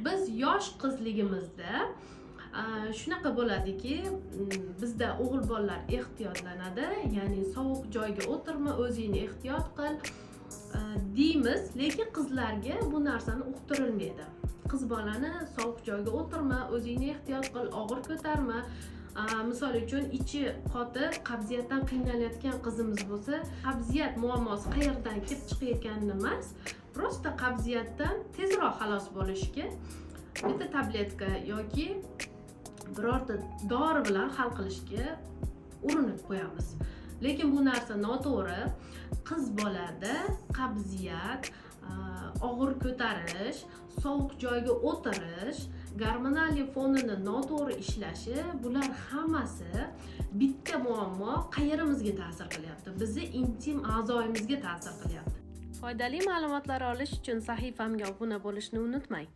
Biz yosh qizligimizda shunaqa bo'ladiki, bizda o'g'il bolalar ehtiyotlanadi, ya'ni sovuq joyga o'tirma, o'zingni ehtiyot qil deymiz, lekin qizlarga bu narsani uqtirilmaydi. Qiz bolani sovuq joyga o'tirma, o'zingni ehtiyot qil, og'ir ko'tarma. Misol uchun ichi qotib, qabziyatdan qiynalayotgan qizimiz bo'lsa, qabziyat muammosi qayerdan kelib chiqayotganini emas, prosta qabziyatdan tezroq xalos bo'lishga bitta tabletka yoki birorta dori bilan hal qilishga urinib qo'yamiz. Lekin bu narsa noto'g'ri. Qiz bolada qabziyat, og'ir ko'tarish, sovuq joyga o'tirish, gormonal fonini noto'g'ri ishlashi, bular hammasi bitta muammo qayerimizga ta'sir qilyapti. Bizni intim a'zoyimizga ta'sir qilyapti. Foydali ma'lumotlar olish uchun sahifamga obuna bo'lishni unutmang.